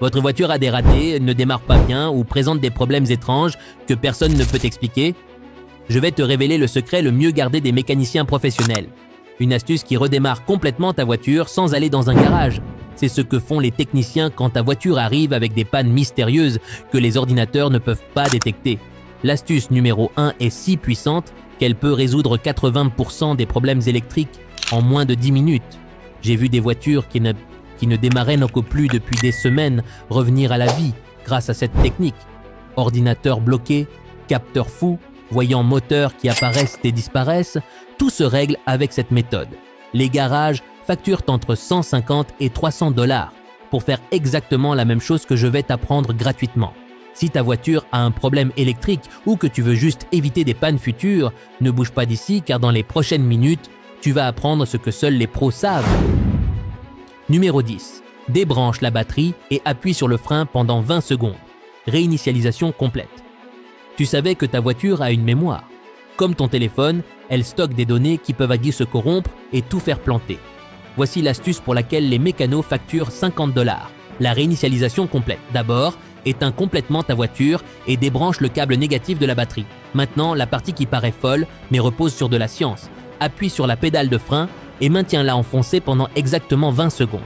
Votre voiture a des ratés, ne démarre pas bien ou présente des problèmes étranges que personne ne peut expliquer? Je vais te révéler le secret le mieux gardé des mécaniciens professionnels. Une astuce qui redémarre complètement ta voiture sans aller dans un garage. C'est ce que font les techniciens quand ta voiture arrive avec des pannes mystérieuses que les ordinateurs ne peuvent pas détecter. L'astuce numéro 1 est si puissante qu'elle peut résoudre 80% des problèmes électriques en moins de 10 minutes. J'ai vu des voitures qui ne démarraient n'en plus depuis des semaines revenir à la vie grâce à cette technique. Ordinateur bloqué, capteur fou, voyant moteur qui apparaissent et disparaissent, tout se règle avec cette méthode. Les garages facturent entre 150 et 300 $ pour faire exactement la même chose que je vais t'apprendre gratuitement. Si ta voiture a un problème électrique ou que tu veux juste éviter des pannes futures, ne bouge pas d'ici car dans les prochaines minutes, tu vas apprendre ce que seuls les pros savent. Numéro 10. Débranche la batterie et appuie sur le frein pendant 20 secondes. Réinitialisation complète. Tu savais que ta voiture a une mémoire. Comme ton téléphone, elle stocke des données qui peuvent à guise se corrompre et tout faire planter. Voici l'astuce pour laquelle les mécanos facturent 50 $. La réinitialisation complète. D'abord, éteins complètement ta voiture et débranche le câble négatif de la batterie. Maintenant, la partie qui paraît folle mais repose sur de la science. Appuie sur la pédale de frein et maintiens-la enfoncée pendant exactement 20 secondes.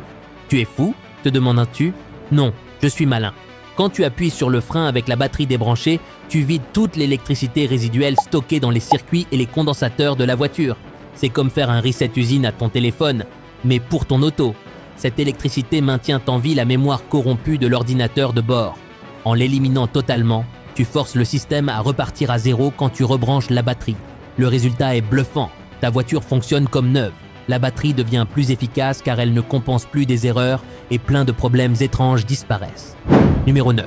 Tu es fou? Te demandes-tu? Non, je suis malin. Quand tu appuies sur le frein avec la batterie débranchée, tu vides toute l'électricité résiduelle stockée dans les circuits et les condensateurs de la voiture. C'est comme faire un reset usine à ton téléphone, mais pour ton auto. Cette électricité maintient en vie la mémoire corrompue de l'ordinateur de bord. En l'éliminant totalement, tu forces le système à repartir à zéro quand tu rebranches la batterie. Le résultat est bluffant. Ta voiture fonctionne comme neuve. La batterie devient plus efficace car elle ne compense plus des erreurs et plein de problèmes étranges disparaissent. Numéro 9.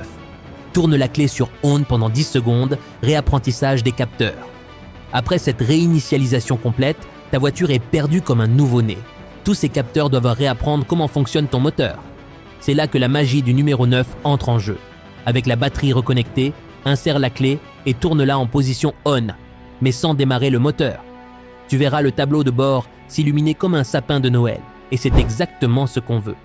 Tourne la clé sur On pendant 10 secondes, réapprentissage des capteurs. Après cette réinitialisation complète, ta voiture est perdue comme un nouveau-né. Tous ces capteurs doivent réapprendre comment fonctionne ton moteur. C'est là que la magie du numéro 9 entre en jeu. Avec la batterie reconnectée, insère la clé et tourne-la en position On, mais sans démarrer le moteur. Tu verras le tableau de bord s'illuminer comme un sapin de Noël, et c'est exactement ce qu'on veut.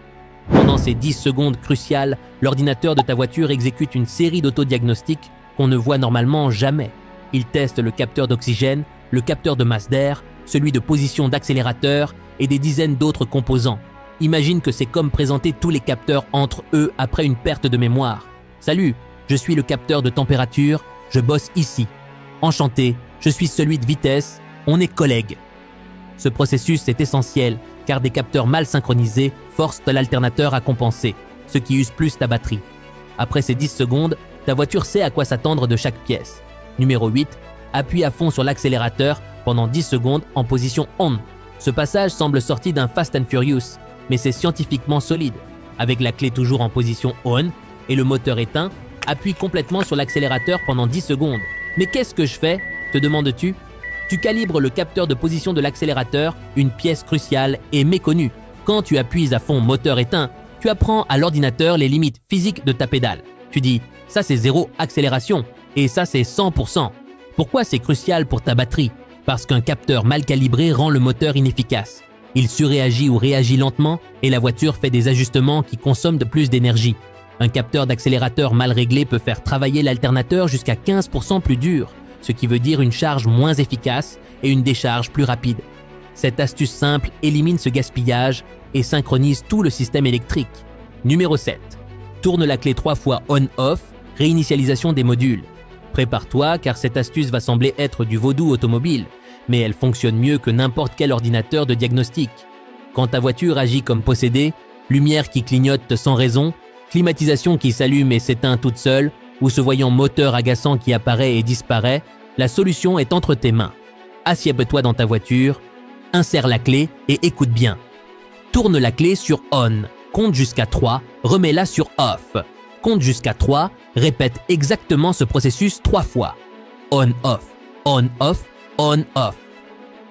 Pendant ces 10 secondes cruciales, l'ordinateur de ta voiture exécute une série d'autodiagnostics qu'on ne voit normalement jamais. Il teste le capteur d'oxygène, le capteur de masse d'air, celui de position d'accélérateur et des dizaines d'autres composants. Imagine que c'est comme présenter tous les capteurs entre eux après une perte de mémoire. Salut, je suis le capteur de température, je bosse ici. Enchanté, je suis celui de vitesse, on est collègues. Ce processus est essentiel car des capteurs mal synchronisés forcent l'alternateur à compenser, ce qui use plus ta batterie. Après ces 10 secondes, ta voiture sait à quoi s'attendre de chaque pièce. Numéro 8, appuie à fond sur l'accélérateur pendant 10 secondes en position On. Ce passage semble sorti d'un Fast and Furious, mais c'est scientifiquement solide. Avec la clé toujours en position On et le moteur éteint, appuie complètement sur l'accélérateur pendant 10 secondes. Mais qu'est-ce que je fais? Te demandes-tu? Tu calibres le capteur de position de l'accélérateur, une pièce cruciale et méconnue. Quand tu appuies à fond moteur éteint, tu apprends à l'ordinateur les limites physiques de ta pédale. Tu dis, ça c'est 0 accélération et ça c'est 100%. Pourquoi c'est crucial pour ta batterie? Parce qu'un capteur mal calibré rend le moteur inefficace. Il surréagit ou réagit lentement et la voiture fait des ajustements qui consomment de plus d'énergie. Un capteur d'accélérateur mal réglé peut faire travailler l'alternateur jusqu'à 15% plus dur, ce qui veut dire une charge moins efficace et une décharge plus rapide. Cette astuce simple élimine ce gaspillage et synchronise tout le système électrique. Numéro 7. Tourne la clé 3 fois On-Off, réinitialisation des modules. Prépare-toi car cette astuce va sembler être du vaudou automobile, mais elle fonctionne mieux que n'importe quel ordinateur de diagnostic. Quand ta voiture agit comme possédée, lumière qui clignote sans raison, climatisation qui s'allume et s'éteint toute seule, ou ce voyant moteur agaçant qui apparaît et disparaît, la solution est entre tes mains. Assieds-toi dans ta voiture, insère la clé et écoute bien. Tourne la clé sur On, compte jusqu'à 3, remets-la sur Off. Compte jusqu'à 3, répète exactement ce processus 3 fois. On-Off, On-Off, On-Off.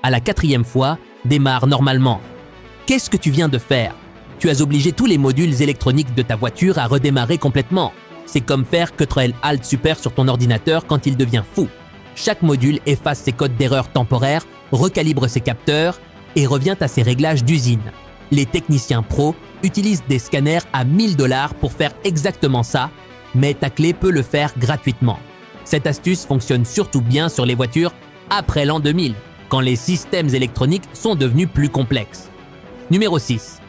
À la 4e fois, démarre normalement. Qu'est-ce que tu viens de faire? Tu as obligé tous les modules électroniques de ta voiture à redémarrer complètement. C'est comme faire Ctrl-Alt Super sur ton ordinateur quand il devient fou. Chaque module efface ses codes d'erreur temporaires, recalibre ses capteurs et revient à ses réglages d'usine. Les techniciens pros utilisent des scanners à 1000 $ pour faire exactement ça, mais ta clé peut le faire gratuitement. Cette astuce fonctionne surtout bien sur les voitures après l'an 2000, quand les systèmes électroniques sont devenus plus complexes. Numéro 6.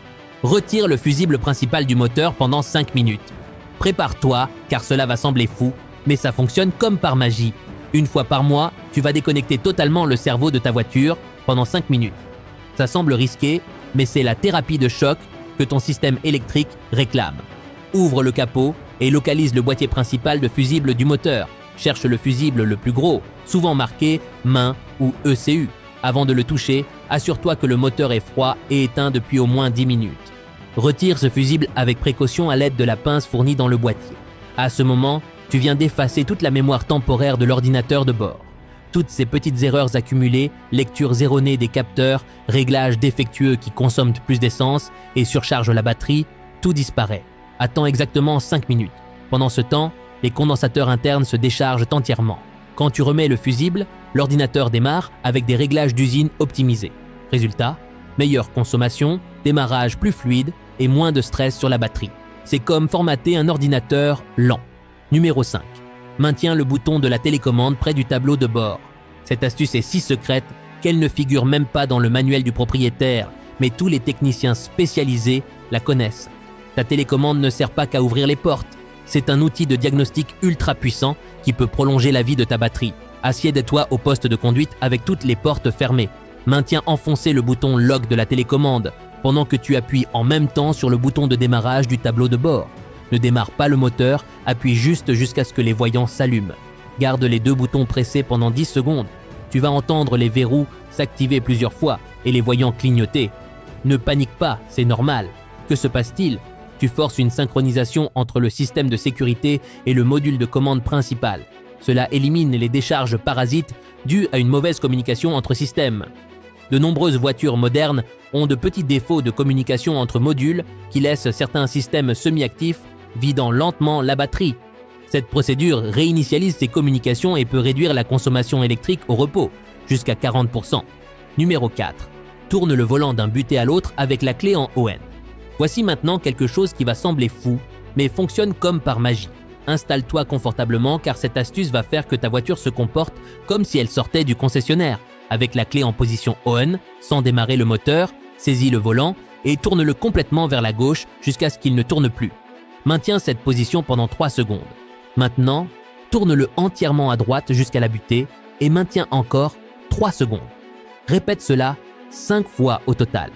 Retire le fusible principal du moteur pendant 5 minutes. Prépare-toi, car cela va sembler fou, mais ça fonctionne comme par magie. Une fois par mois, tu vas déconnecter totalement le cerveau de ta voiture pendant 5 minutes. Ça semble risqué, mais c'est la thérapie de choc que ton système électrique réclame. Ouvre le capot et localise le boîtier principal de fusible du moteur. Cherche le fusible le plus gros, souvent marqué main ou ECU. Avant de le toucher, assure-toi que le moteur est froid et éteint depuis au moins 10 minutes. Retire ce fusible avec précaution à l'aide de la pince fournie dans le boîtier. À ce moment, tu viens d'effacer toute la mémoire temporaire de l'ordinateur de bord. Toutes ces petites erreurs accumulées, lectures erronées des capteurs, réglages défectueux qui consomment plus d'essence et surchargent la batterie, tout disparaît. Attends exactement 5 minutes. Pendant ce temps, les condensateurs internes se déchargent entièrement. Quand tu remets le fusible, l'ordinateur démarre avec des réglages d'usine optimisés. Résultat, meilleure consommation, démarrage plus fluide et moins de stress sur la batterie. C'est comme formater un ordinateur lent. Numéro 5. Maintiens le bouton de la télécommande près du tableau de bord. Cette astuce est si secrète qu'elle ne figure même pas dans le manuel du propriétaire, mais tous les techniciens spécialisés la connaissent. Ta télécommande ne sert pas qu'à ouvrir les portes. C'est un outil de diagnostic ultra puissant qui peut prolonger la vie de ta batterie. Assieds-toi au poste de conduite avec toutes les portes fermées. Maintiens enfoncé le bouton lock de la télécommande pendant que tu appuies en même temps sur le bouton de démarrage du tableau de bord. Ne démarre pas le moteur, appuie juste jusqu'à ce que les voyants s'allument. Garde les deux boutons pressés pendant 10 secondes. Tu vas entendre les verrous s'activer plusieurs fois et les voyants clignoter. Ne panique pas, c'est normal. Que se passe-t-il ? Tu forces une synchronisation entre le système de sécurité et le module de commande principal. Cela élimine les décharges parasites dues à une mauvaise communication entre systèmes. De nombreuses voitures modernes ont de petits défauts de communication entre modules qui laissent certains systèmes semi-actifs vidant lentement la batterie. Cette procédure réinitialise ces communications et peut réduire la consommation électrique au repos, jusqu'à 40%. Numéro 4. Tourne le volant d'un butée à l'autre avec la clé en ON. Voici maintenant quelque chose qui va sembler fou, mais fonctionne comme par magie. Installe-toi confortablement car cette astuce va faire que ta voiture se comporte comme si elle sortait du concessionnaire. Avec la clé en position ON, sans démarrer le moteur, saisis le volant et tourne-le complètement vers la gauche jusqu'à ce qu'il ne tourne plus. Maintiens cette position pendant 3 secondes. Maintenant, tourne-le entièrement à droite jusqu'à la butée et maintiens encore 3 secondes. Répète cela 5 fois au total.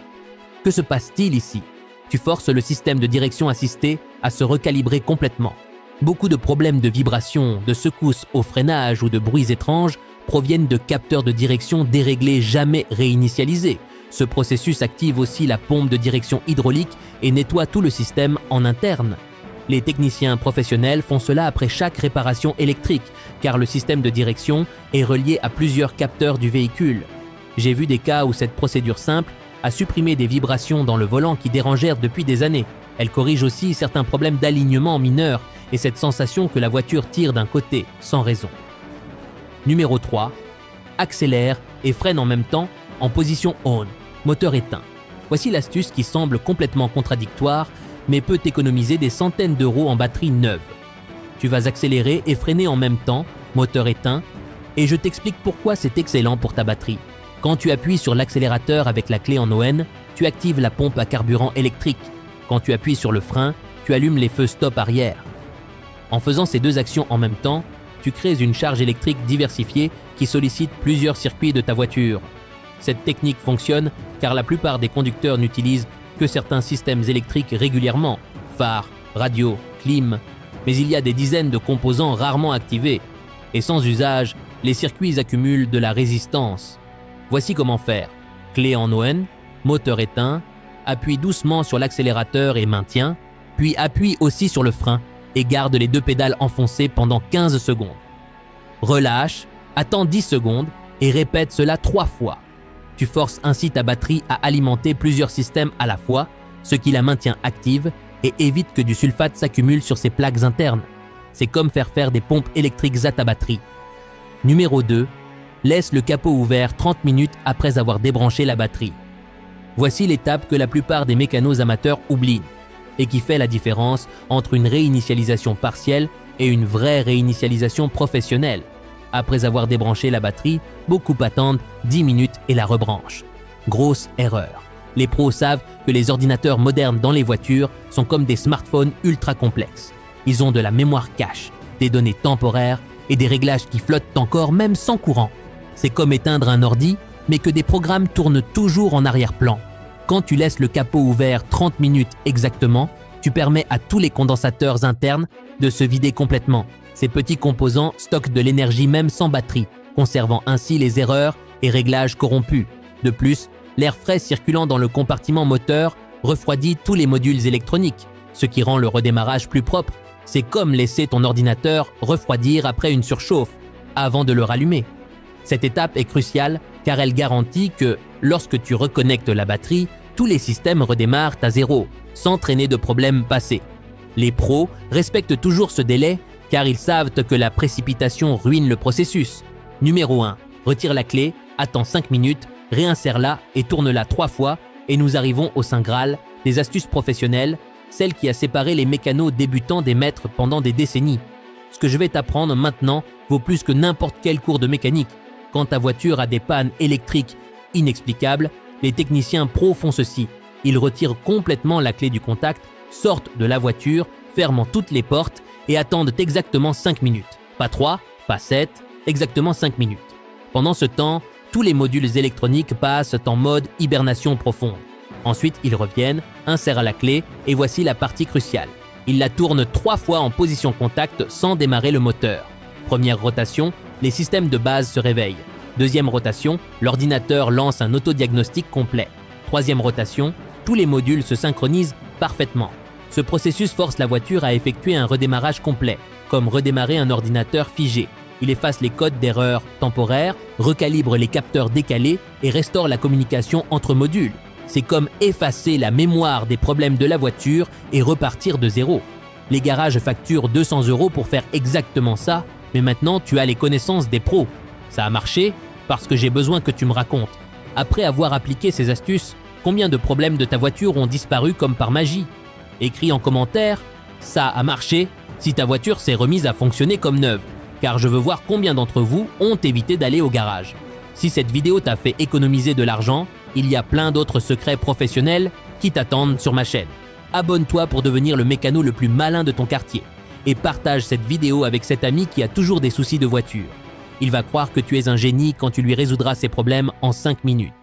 Que se passe-t-il ici ? Tu forces le système de direction assistée à se recalibrer complètement. Beaucoup de problèmes de vibration, de secousses au freinage ou de bruits étranges proviennent de capteurs de direction déréglés jamais réinitialisés. Ce processus active aussi la pompe de direction hydraulique et nettoie tout le système en interne. Les techniciens professionnels font cela après chaque réparation électrique, car le système de direction est relié à plusieurs capteurs du véhicule. J'ai vu des cas où cette procédure simple a supprimé des vibrations dans le volant qui dérangèrent depuis des années. Elle corrige aussi certains problèmes d'alignement mineurs et cette sensation que la voiture tire d'un côté sans raison. Numéro 3. Accélère et freine en même temps en position ON, moteur éteint. Voici l'astuce qui semble complètement contradictoire, mais peut économiser des centaines d'euros en batterie neuve. Tu vas accélérer et freiner en même temps, moteur éteint, et je t'explique pourquoi c'est excellent pour ta batterie. Quand tu appuies sur l'accélérateur avec la clé en ON, tu actives la pompe à carburant électrique. Quand tu appuies sur le frein, tu allumes les feux stop arrière. En faisant ces deux actions en même temps, tu crées une charge électrique diversifiée qui sollicite plusieurs circuits de ta voiture. Cette technique fonctionne car la plupart des conducteurs n'utilisent que certains systèmes électriques régulièrement, phare, radio, clim, mais il y a des dizaines de composants rarement activés. Et sans usage, les circuits accumulent de la résistance. Voici comment faire. Clé en ON, moteur éteint, appuie doucement sur l'accélérateur et maintiens, puis appuie aussi sur le frein et garde les deux pédales enfoncées pendant 15 secondes. Relâche, attends 10 secondes et répète cela 3 fois. Tu forces ainsi ta batterie à alimenter plusieurs systèmes à la fois, ce qui la maintient active et évite que du sulfate s'accumule sur ses plaques internes. C'est comme faire des pompes électriques à ta batterie. Numéro 2. Laisse le capot ouvert 30 minutes après avoir débranché la batterie. Voici l'étape que la plupart des mécanos amateurs oublient et qui fait la différence entre une réinitialisation partielle et une vraie réinitialisation professionnelle. Après avoir débranché la batterie, beaucoup attendent 10 minutes et la rebranchent. Grosse erreur. Les pros savent que les ordinateurs modernes dans les voitures sont comme des smartphones ultra complexes. Ils ont de la mémoire cache, des données temporaires et des réglages qui flottent encore même sans courant. C'est comme éteindre un ordi, mais que des programmes tournent toujours en arrière-plan. Quand tu laisses le capot ouvert 30 minutes exactement, tu permets à tous les condensateurs internes de se vider complètement. Ces petits composants stockent de l'énergie même sans batterie, conservant ainsi les erreurs et réglages corrompus. De plus, l'air frais circulant dans le compartiment moteur refroidit tous les modules électroniques, ce qui rend le redémarrage plus propre. C'est comme laisser ton ordinateur refroidir après une surchauffe, avant de le rallumer. Cette étape est cruciale car elle garantit que, lorsque tu reconnectes la batterie, tous les systèmes redémarrent à zéro, sans traîner de problèmes passés. Les pros respectent toujours ce délai car ils savent que la précipitation ruine le processus. Numéro 1. Retire la clé, attends 5 minutes, réinsère-la et tourne-la 3 fois et nous arrivons au Saint Graal des astuces professionnelles, celle qui a séparé les mécanos débutants des maîtres pendant des décennies. Ce que je vais t'apprendre maintenant vaut plus que n'importe quel cours de mécanique. Quand ta voiture a des pannes électriques inexplicables, les techniciens pros font ceci. Ils retirent complètement la clé du contact, sortent de la voiture, ferment toutes les portes et attendent exactement 5 minutes. Pas 3, pas 7, exactement 5 minutes. Pendant ce temps, tous les modules électroniques passent en mode hibernation profonde. Ensuite, ils reviennent, insèrent la clé et voici la partie cruciale. Ils la tournent 3 fois en position contact sans démarrer le moteur. Première rotation, les systèmes de base se réveillent. Deuxième rotation, l'ordinateur lance un autodiagnostic complet. Troisième rotation, tous les modules se synchronisent parfaitement. Ce processus force la voiture à effectuer un redémarrage complet, comme redémarrer un ordinateur figé. Il efface les codes d'erreur temporaires, recalibre les capteurs décalés et restaure la communication entre modules. C'est comme effacer la mémoire des problèmes de la voiture et repartir de zéro. Les garages facturent 200 € pour faire exactement ça, mais maintenant tu as les connaissances des pros. Ça a marché parce que j'ai besoin que tu me racontes. Après avoir appliqué ces astuces, combien de problèmes de ta voiture ont disparu comme par magie? Écris en commentaire, ça a marché si ta voiture s'est remise à fonctionner comme neuve, car je veux voir combien d'entre vous ont évité d'aller au garage. Si cette vidéo t'a fait économiser de l'argent, il y a plein d'autres secrets professionnels qui t'attendent sur ma chaîne. Abonne-toi pour devenir le mécano le plus malin de ton quartier et partage cette vidéo avec cet ami qui a toujours des soucis de voiture. Il va croire que tu es un génie quand tu lui résoudras ses problèmes en 5 minutes.